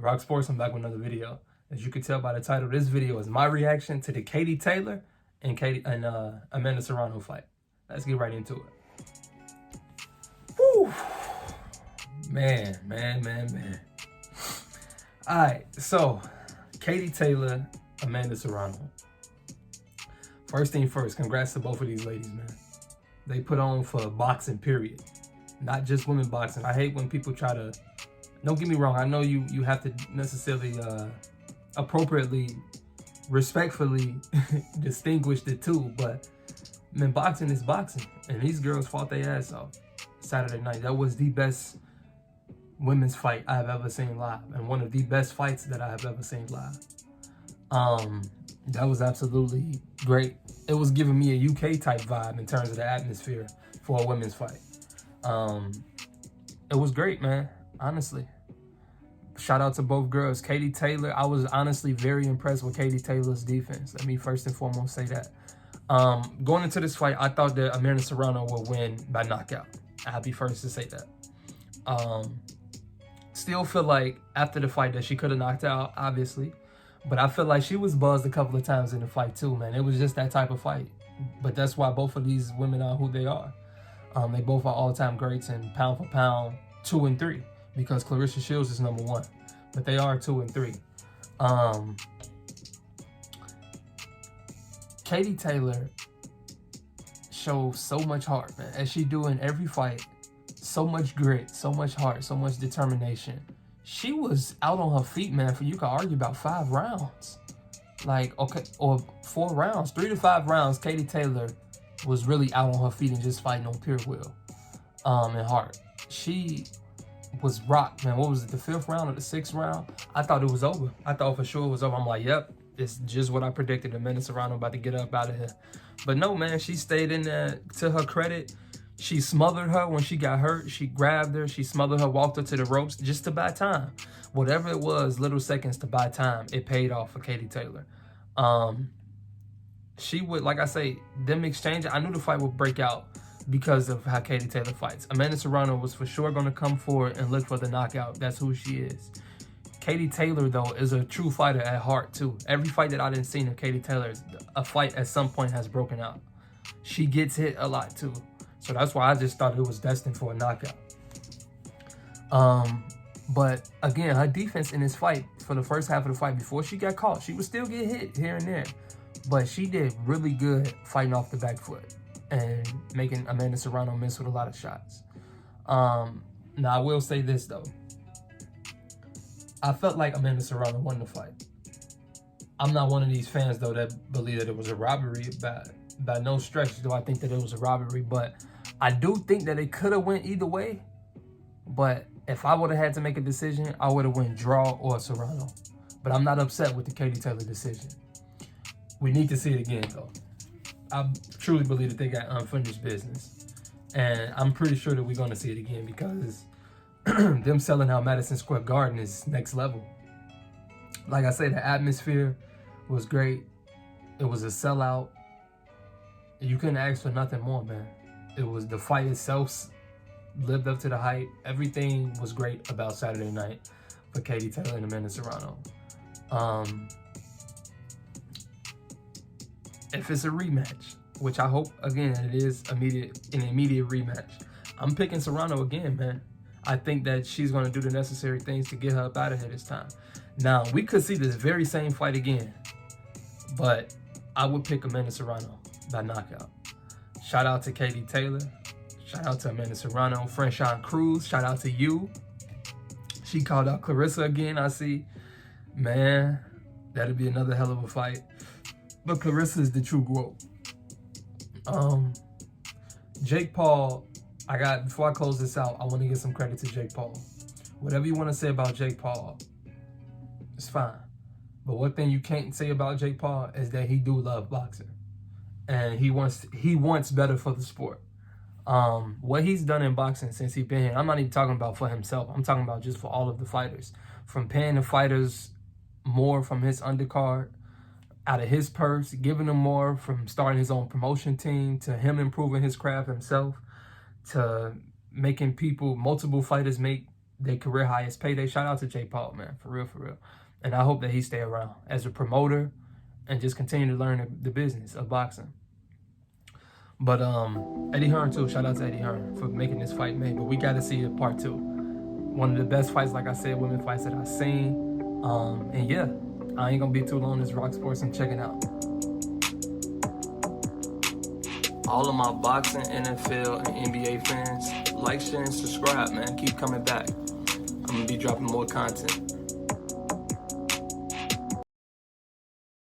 RocSports, I'm back with another video. As you can tell by the title, this video is my reaction to the Katie Taylor and Amanda Serrano fight. Let's get right into it. Whew. Man. All right, so Katie Taylor, Amanda Serrano. First thing first, congrats to both of these ladies, man. They put on for boxing, period. Not just women boxing. I hate when people try to, don't get me wrong, I know you have to necessarily appropriately, respectfully distinguish the two, but man, boxing is boxing. And these girls fought their ass off Saturday night. That was the best women's fight I have ever seen live, and one of the best fights that I have ever seen live. That was absolutely great. It was giving me a UK type vibe in terms of the atmosphere for a women's fight. It was great, man, honestly. Shout out to both girls. Katie Taylor, I was honestly very impressed with Katie Taylor's defense. Let me first and foremost say that. Going into this fight, I thought that Amanda Serrano would win by knockout. I'll be first to say that. Still feel like after the fight that she could have knocked out, obviously. But I feel like she was buzzed a couple of times in the fight too, man. It was just that type of fight. But that's why both of these women are who they are. They both are all-time greats in pound for pound 2 and 3. Because Claressa Shields is number 1. But they are 2 and 3. Katie Taylor shows so much heart, man. As she do in every fight. So much grit, so much heart, so much determination. She was out on her feet, man, you could argue about 5 rounds. Like, okay, or 4 rounds. 3 to 5 rounds, Katie Taylor was really out on her feet and just fighting on pure will and heart. She was rocked, man. What was it, the 5th round or the 6th round? I thought it was over. I thought for sure it was over. I'm like, yep, it's just what I predicted. Amanda Serrano about to get up out of here. But no, man, she stayed in there. To her credit, she smothered her when she got hurt. She grabbed her, she smothered her, walked her to the ropes just to buy time. Whatever it was, little seconds to buy time, it paid off for Katie Taylor. She would, like I say, them exchanging, I knew the fight would break out because of how Katie Taylor fights. Amanda Serrano was for sure going to come forward and look for the knockout. That's who she is. Katie Taylor, though, is a true fighter at heart, too. Every fight that I didn't see of Katie Taylor, a fight at some point has broken out. She gets hit a lot, too. So that's why I just thought it was destined for a knockout. But again, her defense in this fight, for the first half of the fight, before she got caught, she would still get hit here and there. But she did really good fighting off the back foot and making Amanda Serrano miss with a lot of shots. Now, I will say this, though. I felt like Amanda Serrano won the fight. I'm not one of these fans, though, that believe that it was a robbery. By no stretch do I think that it was a robbery, but I do think that it could have went either way. But if I would have had to make a decision, I would have went draw or Serrano. But I'm not upset with the Katie Taylor decision. We need to see it again, though. I truly believe that they got unfinished business. And I'm pretty sure that we're going to see it again because them selling out Madison Square Garden is next level. Like I said, the atmosphere was great. It was a sellout. You couldn't ask for nothing more, man. It was the fight itself lived up to the hype. Everything was great about Saturday night for Katie Taylor and Amanda Serrano. If it's a rematch, which I hope again it is an immediate rematch, I'm picking Serrano again, man. I think that she's going to do the necessary things to get her up out of here this time. Now, we could see this very same fight again, but I would pick Amanda Serrano by knockout. Shout out to Katie Taylor. Shout out to Amanda Serrano. Franchon Cruz, shout out to you. She called out Claressa again, I see. Man, that'll be another hell of a fight. But Claressa is the true GOAT. Jakepaul, before I close this out, I want to give some credit to Jakepaul. Whatever you want to say about Jakepaul, it's fine. But one thing you can't say about Jakepaul is that he do love boxing. And he wants better for the sport. What he's done in boxing since he's been here, I'm not even talking about for himself. I'm talking about just for all of the fighters. From paying the fighters more from his undercard, out of his purse, giving him more, from starting his own promotion team, to him improving his craft himself, to making multiple fighters make their career highest payday. Shout out to Jakepaul, man, for real, for real. And I hope that he stay around as a promoter and just continue to learn the business of boxing. But Eddiehearn too. Shout out to Eddiehearn for making this fight made. But we got to see a part 2. One of the best fights, like I said, women fights that I've seen. And yeah, I ain't gonna be too long. This RocSports and check it out. All of my boxing, NFL, and NBA fans, like, share, and subscribe, man. Keep coming back. I'm gonna be dropping more content.